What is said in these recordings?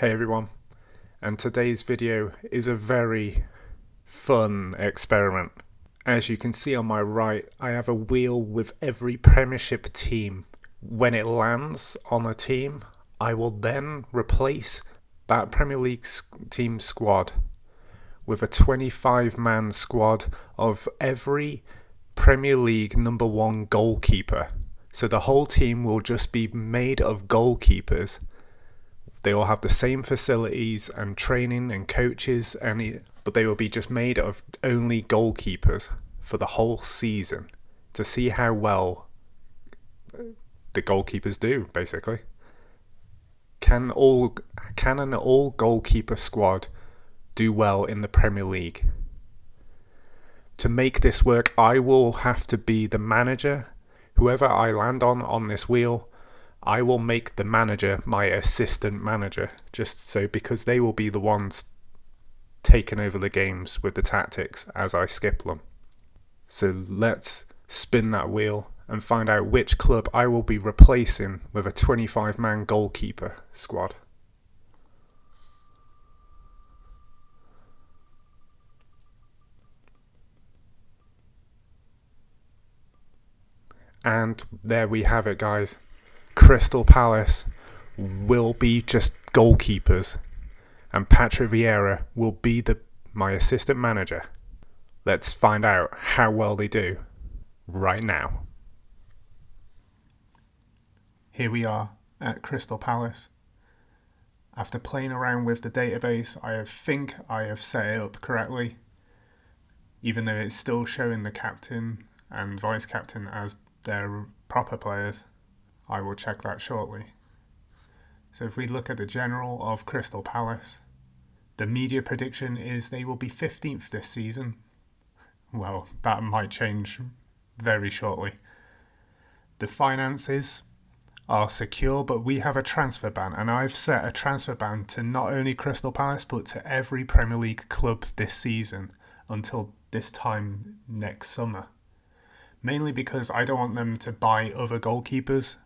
Hey everyone, and today's video is a very fun experiment. As you can see on my right, I have a wheel with every Premiership team. When it lands on a team, I will then replace that Premier League team squad with a 25-man squad of every Premier League number one goalkeeper. So the whole team will just be made of goalkeepers. They all have the same facilities and training and coaches, but they will be just made of only goalkeepers for the whole season to see how well the goalkeepers do, basically. Can an all goalkeeper squad do well in the Premier League? To make this work, I will have to be the manager. Whoever I land on this wheel, I will make the manager my assistant manager, just so because they will be the ones taking over the games with the tactics as I skip them. So let's spin that wheel and find out which club I will be replacing with a 25-man goalkeeper squad. And there we have it, guys. Crystal Palace will be just goalkeepers, and Patrick Vieira will be my assistant manager. Let's find out how well they do right now. Here we are at Crystal Palace. After playing around with the database, I think I have set it up correctly, even though it's still showing the captain and vice captain as their proper players. I will check that shortly. So if we look at the general of Crystal Palace, the media prediction is they will be 15th this season. Well, that might change very shortly. The finances are secure, but we have a transfer ban, and I've set a transfer ban to not only Crystal Palace but to every Premier League club this season until this time next summer. Mainly because I don't want them to buy other goalkeepers,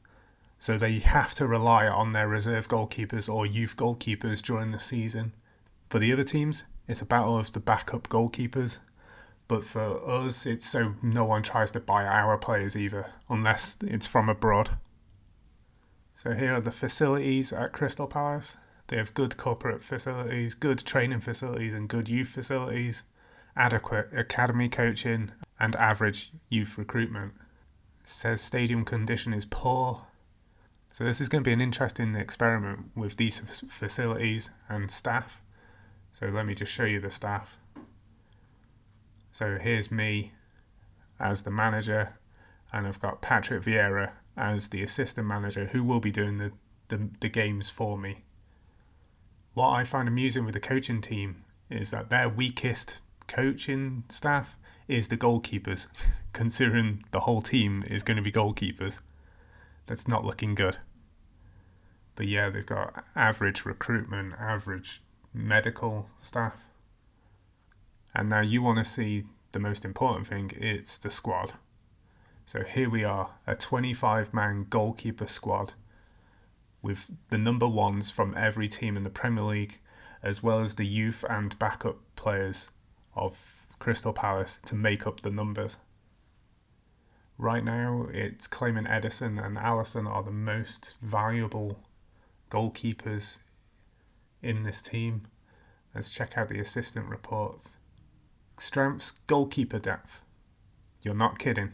so they have to rely on their reserve goalkeepers or youth goalkeepers during the season. For the other teams, it's a battle of the backup goalkeepers, but for us, it's so no one tries to buy our players either, unless it's from abroad. So here are the facilities at Crystal Palace. They have good corporate facilities, good training facilities and good youth facilities, adequate academy coaching and average youth recruitment. It says stadium condition is poor. So this is going to be an interesting experiment with these facilities and staff. So let me just show you the staff. So here's me as the manager, and I've got Patrick Vieira as the assistant manager who will be doing the games for me. What I find amusing with the coaching team is that their weakest coaching staff is the goalkeepers, considering the whole team is going to be goalkeepers. That's not looking good. But yeah, they've got average recruitment, average medical staff. And now you want to see the most important thing, it's the squad. So here we are, a 25-man goalkeeper squad with the number ones from every team in the Premier League, as well as the youth and backup players of Crystal Palace to make up the numbers. Right now, it's claiming Edison and Allison are the most valuable goalkeepers in this team. Let's check out the assistant reports. Strengths, goalkeeper depth. You're not kidding.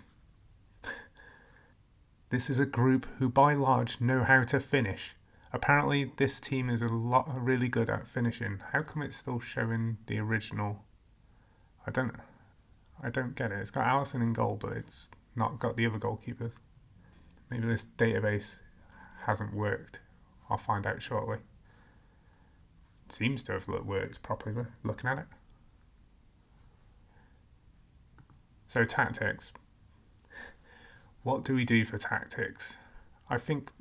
This is a group who by large know how to finish. Apparently, this team is really good at finishing. How come it's still showing the original? I don't get it. It's got Allison in goal, but it's not got the other goalkeepers. Maybe this database hasn't worked. I'll find out shortly. It seems to have worked properly looking at it. So tactics. What do we do for tactics? I think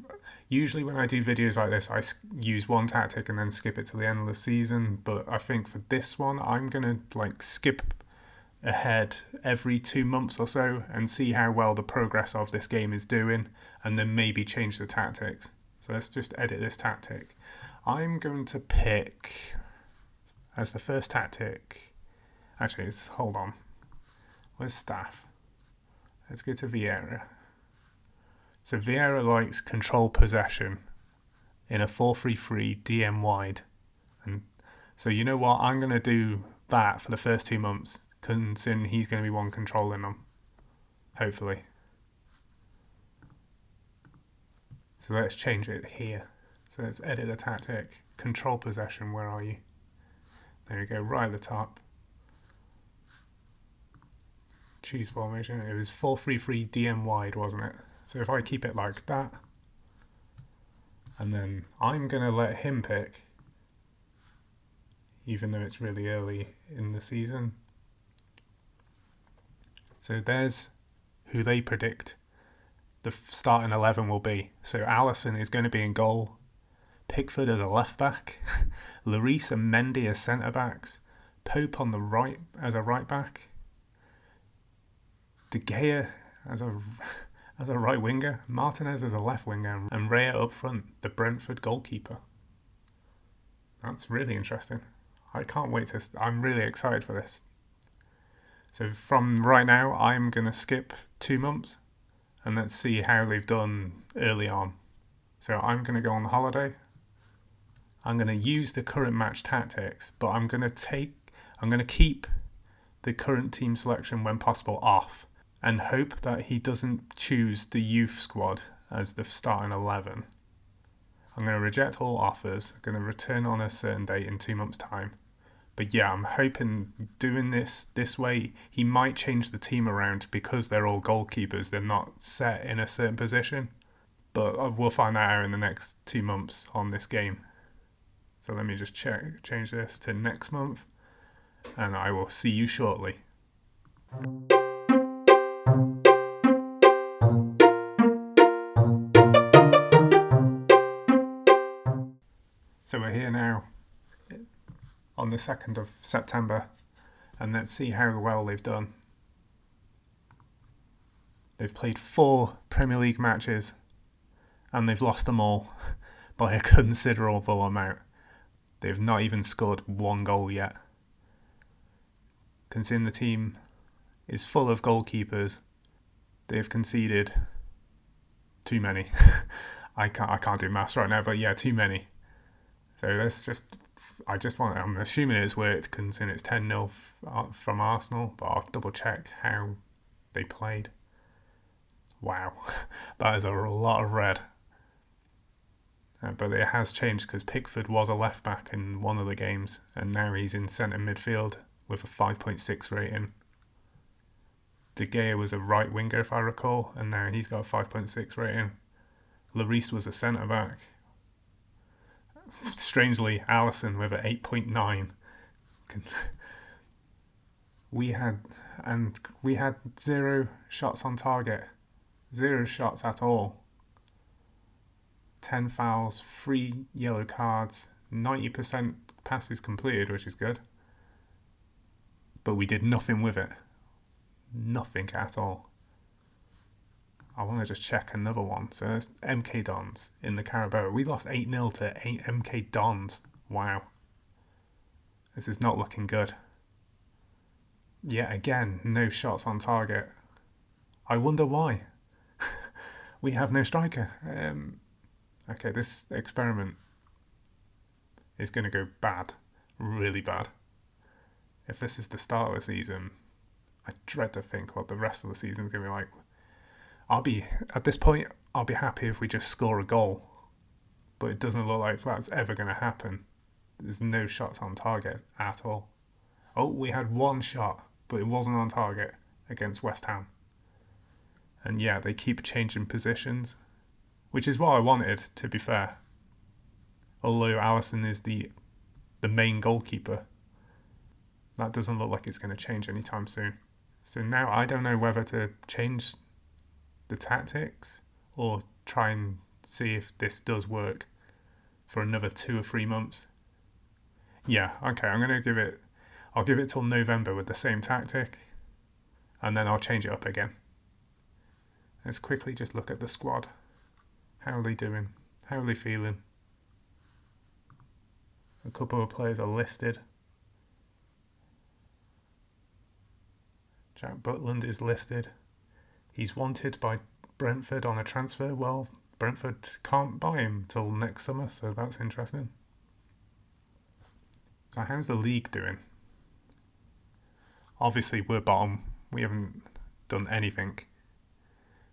usually when I do videos like this, I use one tactic and then skip it to the end of the season. But I think for this one, I'm going to skip ahead every 2 months or so and see how well the progress of this game is doing, and then maybe change the tactics. So let's just edit this tactic. I'm going to pick as the first tactic. Actually, hold on. Where's Staff? Let's go to Vieira. So Vieira likes control possession in a 4-3-3 DM wide. And so you know what? I'm going to do that for the first 2 months, considering he's going to be one controlling them. Hopefully. So let's change it here. So let's edit the tactic. Control possession, where are you? There we go, right at the top. Choose formation. It was 4-3-3 DM wide, wasn't it? So if I keep it like that, and then I'm going to let him pick, even though it's really early in the season. So there's who they predict the starting 11 will be. So Allison is going to be in goal, Pickford as a left back, Lloris and Mendy as centre backs, Pope on the right as a right back, De Gea as a right winger, Martinez as a left winger, and Raya up front, the Brentford goalkeeper. That's really interesting. I can't wait I'm really excited for this. So from right now, I'm going to skip 2 months and let's see how they've done early on. So I'm going to go on holiday. I'm going to use the current match tactics, but I'm going to keep the current team selection when possible off and hope that he doesn't choose the youth squad as the starting 11. I'm going to reject all offers. I'm going to return on a certain date in 2 months' time. But yeah, I'm hoping doing this way, he might change the team around because they're all goalkeepers. They're not set in a certain position. But we'll find that out in the next 2 months on this game. So let me just change this to next month. And I will see you shortly. So we're here now on the 2nd of September, and let's see how well they've done. They've played 4 Premier League matches, and they've lost them all by a considerable amount. They've not even scored 1 goal yet. Considering the team is full of goalkeepers, they've conceded too many. I can't do maths right now, but yeah, too many. So I'm assuming it's worked considering it's 10-0 from Arsenal, but I'll double check how they played. Wow, that is a lot of red. But it has changed because Pickford was a left back in one of the games, and now he's in centre midfield with a 5.6 rating. De Gea was a right winger, if I recall, and now he's got a 5.6 rating. Lloris was a centre back. Strangely, Allison with an 8.9. We had 0 shots on target, 0 shots at all. 10 fouls, 3 yellow cards, 90% passes completed, which is good. But we did nothing with it. Nothing at all. I want to just check another one. So there's MK Dons in the Carabao. We lost 8-0 to MK Dons. Wow. This is not looking good. Yet again, no shots on target. I wonder why. We have no striker. Okay, this experiment is going to go bad. Really bad. If this is the start of the season, I dread to think what the rest of the season is going to be like. At this point, I'll be happy if we just score a goal. But it doesn't look like that's ever going to happen. There's no shots on target at all. Oh, we had 1 shot, but it wasn't on target against West Ham. And yeah, they keep changing positions, which is what I wanted, to be fair. Although Allison is the main goalkeeper, that doesn't look like it's going to change anytime soon. So now I don't know whether to change the tactics or try and see if this does work for another 2 or 3 months. Yeah, okay, I'll give it till November with the same tactic, and then I'll change it up again. Let's quickly just look at the squad. How are they doing? How are they feeling? A couple of players are listed. Jack Butland is listed. He's wanted by Brentford on a transfer. Well, Brentford can't buy him till next summer, so that's interesting. So how's the league doing? Obviously, we're bottom. We haven't done anything.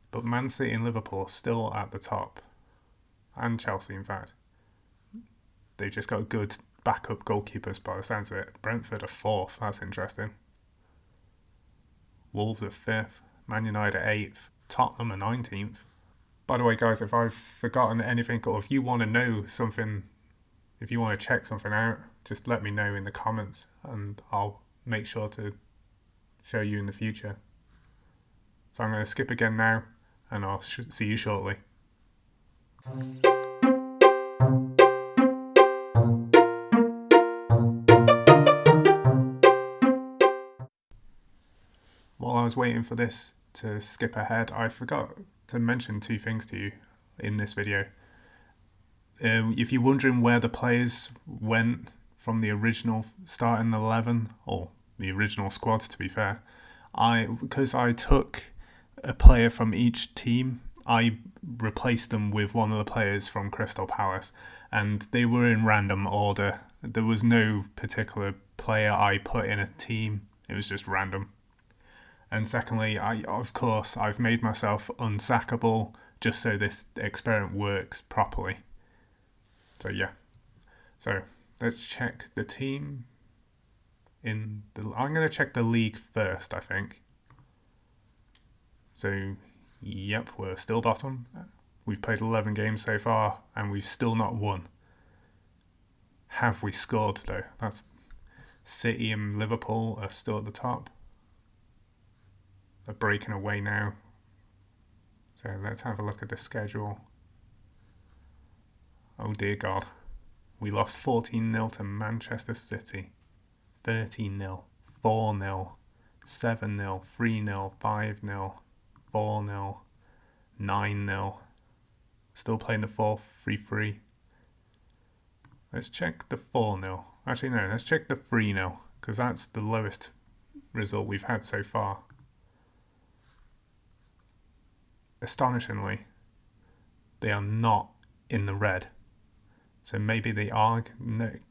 But Man City and Liverpool are still at the top. And Chelsea, in fact. They've just got good backup goalkeepers by the sounds of it. Brentford are 4th. That's interesting. Wolves are 5th. Man United are 8th. Tottenham are 19th. By the way, guys, if I've forgotten anything or if you want to know something, if you want to check something out, just let me know in the comments and I'll make sure to show you in the future. So I'm going to skip again now and I'll see you shortly. While I was waiting for this to skip ahead, I forgot to mention 2 things to you in this video. If you're wondering where the players went from the original starting 11, or the original squad to be fair, because I took a player from each team, I replaced them with one of the players from Crystal Palace, and they were in random order. There was no particular player I put in a team, it was just random. And secondly, I've made myself unsackable just so this experiment works properly. So yeah. So let's check the team. I'm going to check the league first, I think. So, yep, we're still bottom. We've played 11 games so far, and we've still not won. Have we scored, though? That's City and Liverpool are still at the top. They're breaking away now. So let's have a look at the schedule. Oh dear God. We lost 14-0 to Manchester City. 13-0. 4-0. 7-0. 3-0. 5-0. 4-0. 9-0. Still playing the 4-3-3. Let's check the 4-0. Actually no, let's check the 3-0. Because that's the lowest result we've had so far. Astonishingly, they are not in the red. So maybe they are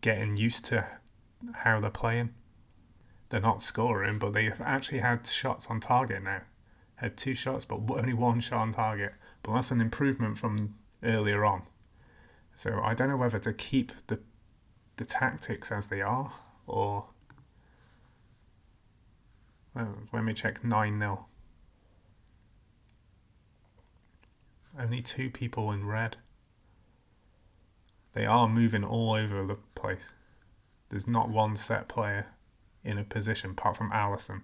getting used to how they're playing. They're not scoring, but they've actually had shots on target now. Had 2 shots, but only 1 shot on target. But that's an improvement from earlier on. So I don't know whether to keep the tactics as they are, or... let me check 9-0. Only 2 people in red. They are moving all over the place. There's not one set player in a position apart from Allison.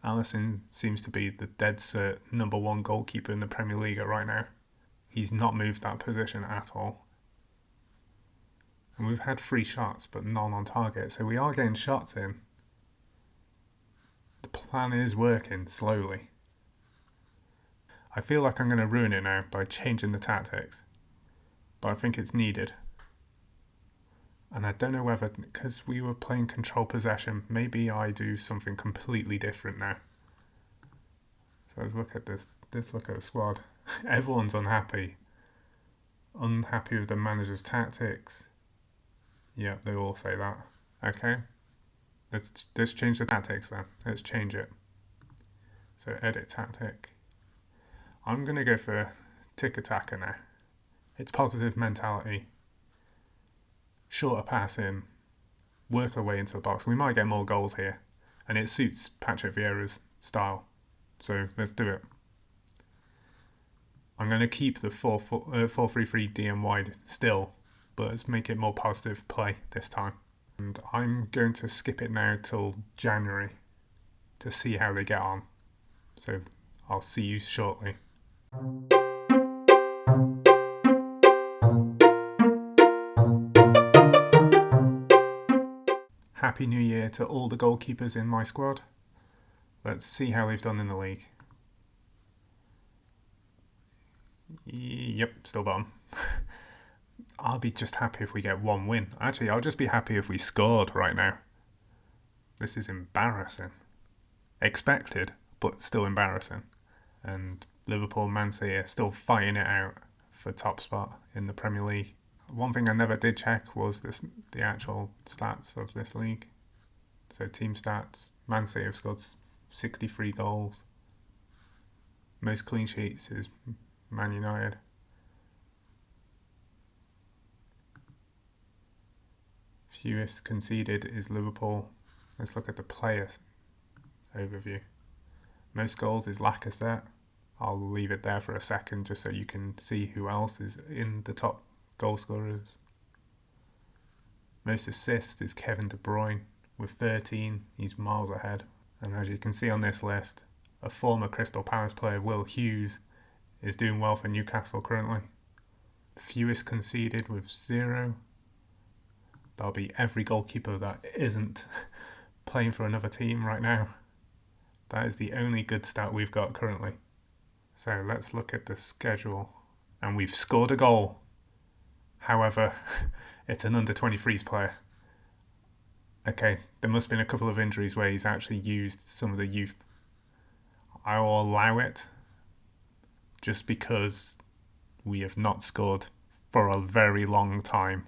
Allison seems to be the dead cert number 1 goalkeeper in the Premier League right now. He's not moved that position at all. And we've had 3 shots, but none on target, so we are getting shots in. The plan is working slowly. I feel like I'm going to ruin it now by changing the tactics, but I think it's needed. And I don't know whether, because we were playing control possession, maybe I do something completely different now. So let's look at this. Let's look at the squad. Everyone's unhappy. Unhappy with the manager's tactics. Yeah, they all say that. Okay. Let's change the tactics then. Let's change it. So edit tactic. I'm going to go for tick-a-tacker now. It's positive mentality. Shorter passing. Work our way into the box. We might get more goals here. And it suits Patrick Vieira's style. So let's do it. I'm going to keep the 4-3-3 DM wide still. But let's make it more positive play this time. And I'm going to skip it now till January to see how they get on. So I'll see you shortly. Happy New Year to all the goalkeepers in my squad. Let's see how they've done in the league. Yep, still bottom. I'll be just happy if we get one win. Actually, I'll just be happy if we scored right now. This is embarrassing. Expected, but still embarrassing. And Liverpool, Man City are still fighting it out for top spot in the Premier League. One thing I never did check was the actual stats of this league. So team stats, Man City have scored 63 goals. Most clean sheets is Man United. Fewest conceded is Liverpool. Let's look at the players overview. Most goals is Lacazette. I'll leave it there for a second just so you can see who else is in the top goal scorers. Most assists is Kevin De Bruyne with 13. He's miles ahead. And as you can see on this list, a former Crystal Palace player, Will Hughes, is doing well for Newcastle currently. Fewest conceded with 0. That'll be every goalkeeper that isn't playing for another team right now. That is the only good stat we've got currently. So let's look at the schedule. And we've scored a goal. However, it's an under-23s player. Okay, there must have been a couple of injuries where he's actually used some of the youth. I will allow it just because we have not scored for a very long time.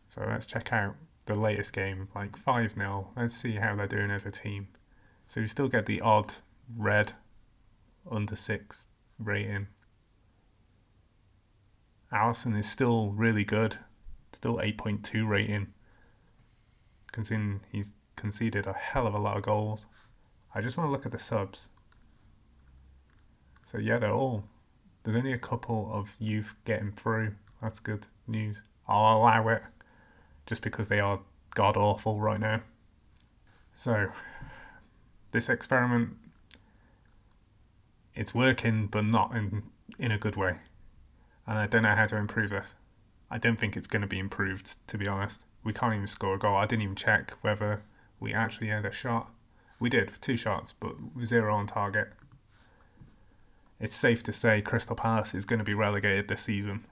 So let's check out the latest game, like 5-0. Let's see how they're doing as a team. So you still get the odd red under 6 rating. Allison is still really good. Still 8.2 rating. Considering he's conceded a hell of a lot of goals. I just want to look at the subs. So yeah, there's only a couple of youth getting through. That's good news. I'll allow it just because they are god awful right now. So this experiment, it's working, but not in a good way. And I don't know how to improve this. I don't think it's going to be improved, to be honest. We can't even score a goal. I didn't even check whether we actually had a shot. We did, 2 shots, but 0 on target. It's safe to say Crystal Palace is going to be relegated this season.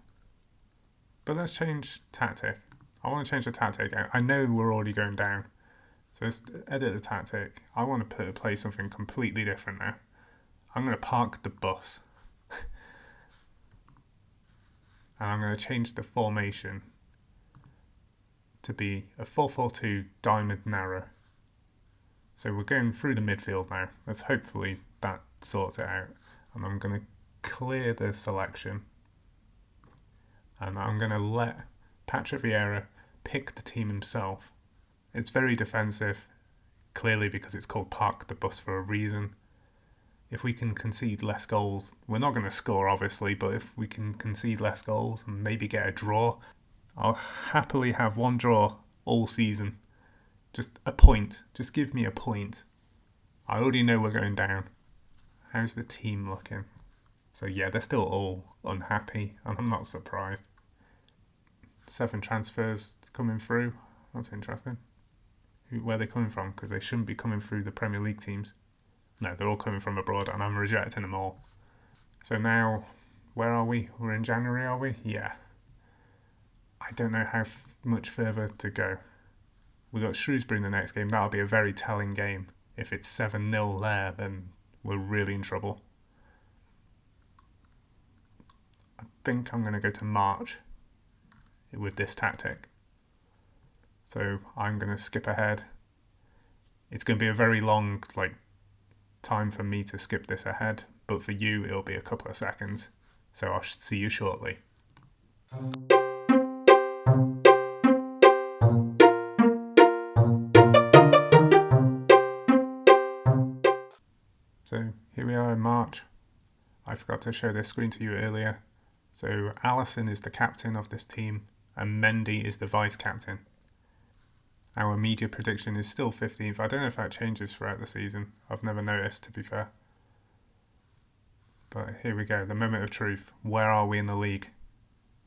But let's change tactic. I want to change the tactic. I know we're already going down. So let's edit the tactic. I want to play something completely different now. I'm going to park the bus. And I'm going to change the formation to be a 4-4-2 diamond narrow. So we're going through the midfield now. Let's hopefully that sorts it out. And I'm going to clear the selection. And I'm going to let Patrick Vieira pick the team himself. It's very defensive, clearly because it's called Park the Bus for a reason. If we can concede less goals, we're not going to score obviously, but if we can concede less goals and maybe get a draw, I'll happily have 1 draw all season. Just a point. Just give me a point. I already know we're going down. How's the team looking? So yeah, they're still all unhappy, and I'm not surprised. 7 transfers coming through. That's interesting. Where are they coming from? Because they shouldn't be coming through the Premier League teams. No, they're all coming from abroad, and I'm rejecting them all. So now, where are we? We're in January, are we? Yeah. I don't know how much further to go. We got Shrewsbury in the next game. That'll be a very telling game. If it's 7-0 there, then we're really in trouble. I think I'm going to go to March with this tactic. So I'm going to skip ahead. It's going to be a very long time for me to skip this ahead, but for you it'll be a couple of seconds. So I'll see you shortly. So here we are in March. I forgot to show this screen to you earlier. So Allison is the captain of this team and Mendy is the vice captain. Our media prediction is still 15th. I don't know if that changes throughout the season. I've never noticed, to be fair. But here we go, the moment of truth. Where are we in the league?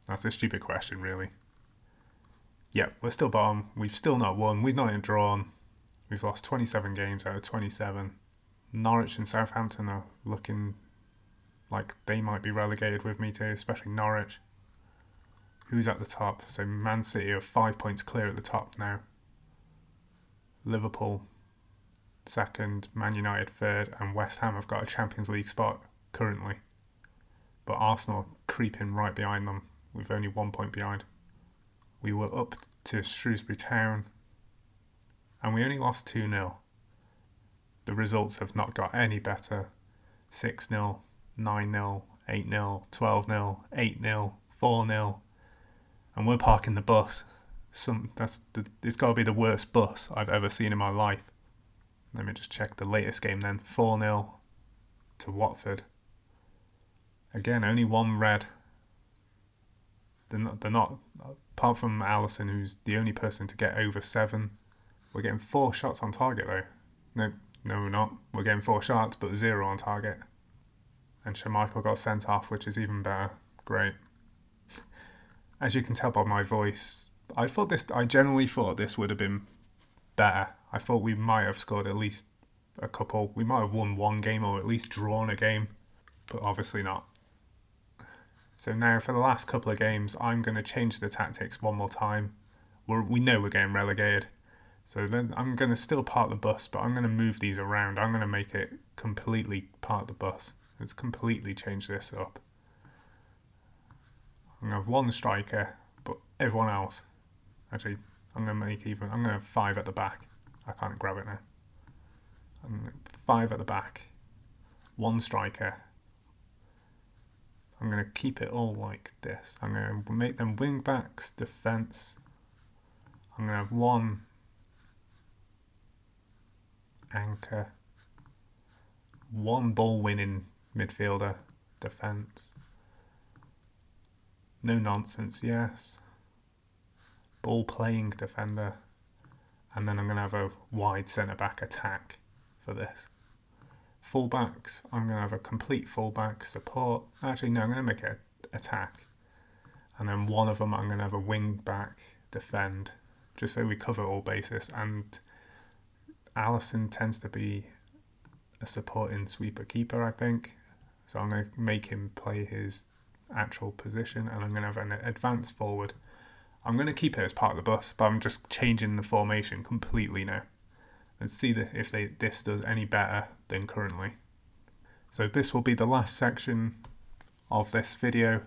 That's a stupid question, really. Yeah, we're still bottom. We've still not won. We've not even drawn. We've lost 27 games out of 27. Norwich and Southampton are looking like they might be relegated with me too, especially Norwich. Who's at the top? So Man City are 5 points clear at the top now. Liverpool second, Man United third, and West Ham have got a Champions League spot currently. But Arsenal creeping right behind them with only 1 point behind. We were up to Shrewsbury Town and we only lost 2-0. The results have not got any better. 6-0, 9-0, 8-0, 12-0, 8-0, 4-0. And we're parking the bus. It's got to be the worst bus I've ever seen in my life. Let me just check the latest game then. 4-0 to Watford. Again, only one red. They're not, apart from Allison, who's the only person to get over 7. We're getting 4 shots on target though. No, we're not. We're getting 4 shots, but 0 on target. And Schmeichel got sent off, which is even better. Great. As you can tell by my voice, I generally thought this would have been better. I thought we might have scored at least a couple. We might have won one game or at least drawn a game, but obviously not. So now for the last couple of games, I'm going to change the tactics one more time. We know we're getting relegated. So then I'm going to still park the bus, but I'm going to move these around. I'm going to make it completely park the bus. Let's completely change this up. I'm going to have 1 striker, but everyone else. Actually, I'm going to have 5 at the back. I can't grab it now. I'm going to 5 at the back. 1 striker. I'm going to keep it all like this. I'm going to make them wing backs, defence. I'm going to have 1 anchor. 1 ball winning midfielder, defence. No nonsense, yes. Ball playing defender. And then I'm going to have a wide centre back attack for this. Fullbacks, I'm going to have a complete fullback support. Actually, no, I'm going to make it attack. And then one of them, I'm going to have a wing back defend, just so we cover all bases. And Allison tends to be a supporting sweeper keeper, I think. So I'm going to make him play his actual position, and I'm going to have an advanced forward. I'm going to keep it as part of the bus, but I'm just changing the formation completely now. Let's see if this does any better than currently. So this will be the last section of this video,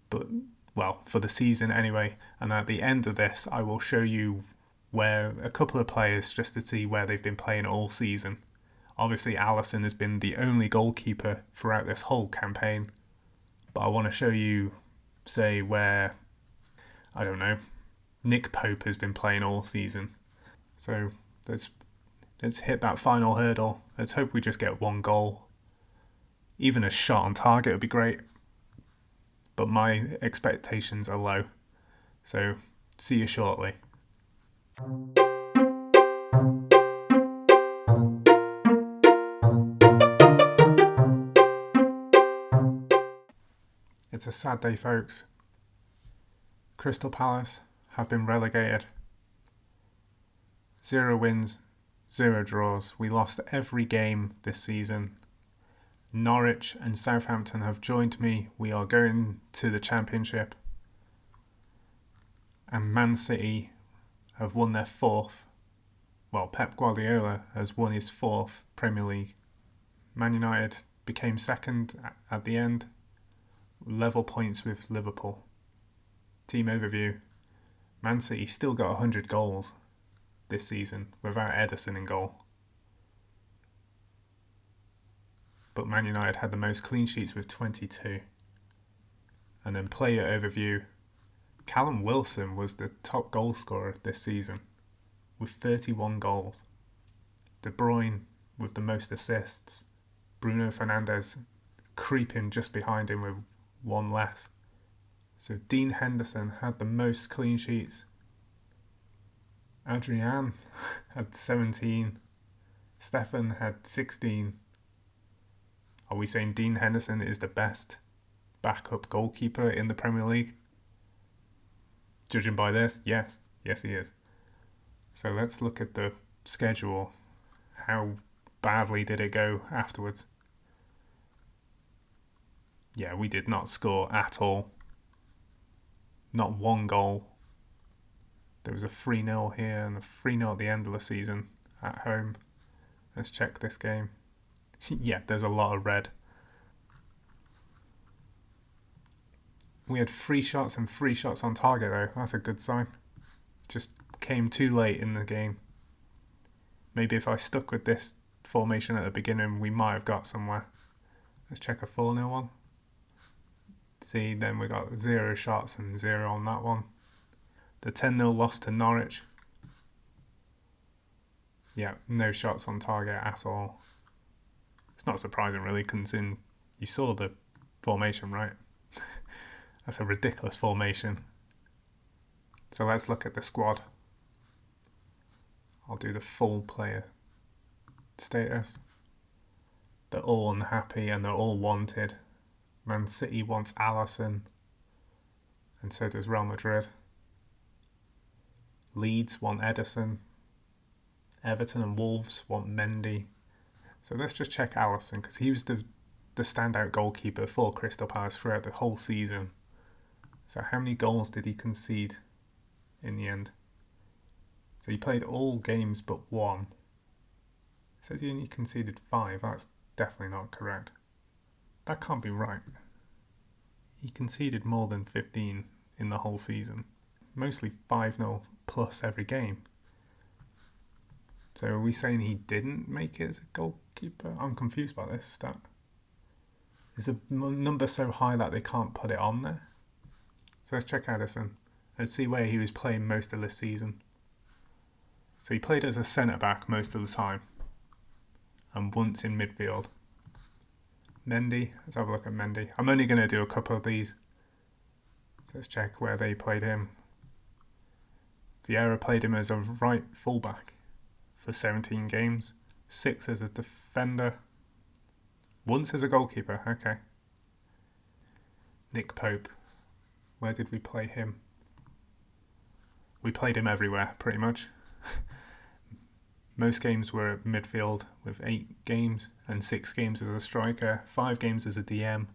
but well, for the season anyway. And at the end of this, I will show you where a couple of players, just to see where they've been playing all season. Obviously, Allison has been the only goalkeeper throughout this whole campaign, but I want to show you, say, where, I don't know, Nick Pope has been playing all season. So let's hit that final hurdle. Let's hope we just get 1 goal. Even a shot on target would be great. But my expectations are low. So see you shortly. It's a sad day, folks. Crystal Palace have been relegated. 0 wins, 0 draws. We lost every game this season. Norwich and Southampton have joined me. We are going to the Championship. And Man City have won their 4th. Well, Pep Guardiola has won his 4th Premier League. Man United became 2nd at the end. Level points with Liverpool. Team overview. Man City still got 100 goals this season without Ederson in goal. But Man United had the most clean sheets with 22. And then player overview. Callum Wilson was the top goal scorer this season with 31 goals. De Bruyne with the most assists. Bruno Fernandes creeping just behind him with 1 less. So Dean Henderson had the most clean sheets. Adrian had 17. Stefan had 16. Are we saying Dean Henderson is the best backup goalkeeper in the Premier League? Judging by this, yes. Yes, he is. So let's look at the schedule. How badly did it go afterwards? Yeah, we did not score at all. not one goal. There was a 3-0 here and a 3-0 at the end of the season at home. Let's check this game. Yeah, there's a lot of red. We had 3 shots and 3 shots on target though. That's a good sign. Just came too late in the game. Maybe if I stuck with this formation at the beginning, we might have got somewhere. Let's check a 4-0 one. See, then we got 0 shots and 0 on that one. The 10-0 loss to Norwich. Yeah, no shots on target at all. It's not surprising really, considering you saw the formation, right? That's a ridiculous formation. So let's look at the squad. I'll do the full player status. They're all unhappy and they're all wanted. Man City wants Allison, and so does Real Madrid. Leeds want Edison. Everton and Wolves want Mendy. So let's just check Allison, because he was the standout goalkeeper for Crystal Palace throughout the whole season. So how many goals did he concede in the end? So he played all games but 1. It says he only conceded 5. That's definitely not correct. That can't be right. He conceded more than 15 in the whole season. Mostly 5-0 plus every game. So are we saying he didn't make it as a goalkeeper? I'm confused by this stat. Is the number so high that they can't put it on there? So let's check Edison. Let's see where he was playing most of this season. So he played as a centre-back most of the time. And once in midfield. Mendy, let's have a look at Mendy. I'm only going to do a couple of these. So let's check where they played him. Vieira played him as a right fullback for 17 games. 6 as a defender. Once as a goalkeeper, okay. Nick Pope. Where did we play him? We played him everywhere, pretty much. Most games were at midfield with 8 games and 6 games as a striker, 5 games as a DM.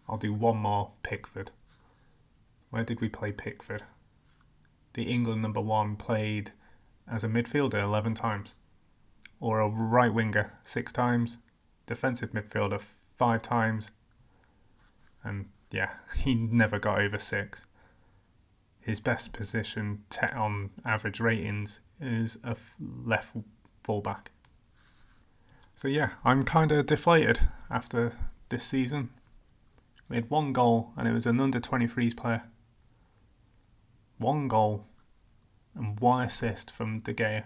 I'll do one more, Pickford. Where did we play Pickford? The England number 1 played as a midfielder 11 times. Or a right winger 6 times. Defensive midfielder 5 times. And yeah, he never got over 6. His best position on average ratings is a left fullback. So yeah, I'm kind of deflated after this season. We had 1 goal and it was an under-23s player. 1 goal and 1 assist from De Gea.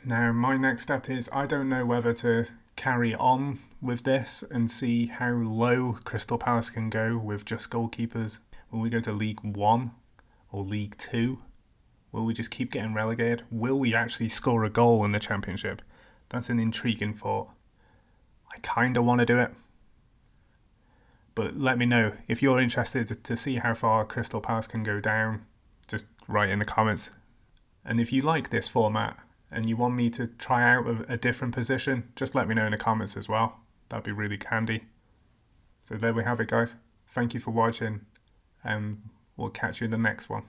Now my next step is I don't know whether to carry on with this and see how low Crystal Palace can go with just goalkeepers. Will we go to League 1 or League 2? Will we just keep getting relegated? Will we actually score a goal in the Championship? That's an intriguing thought. I kind of want to do it. But let me know if you're interested to see how far Crystal Palace can go down. Just write in the comments. And if you like this format and you want me to try out a different position, just let me know in the comments as well. That'd be really handy. So there we have it, guys. Thank you for watching, and we'll catch you in the next one.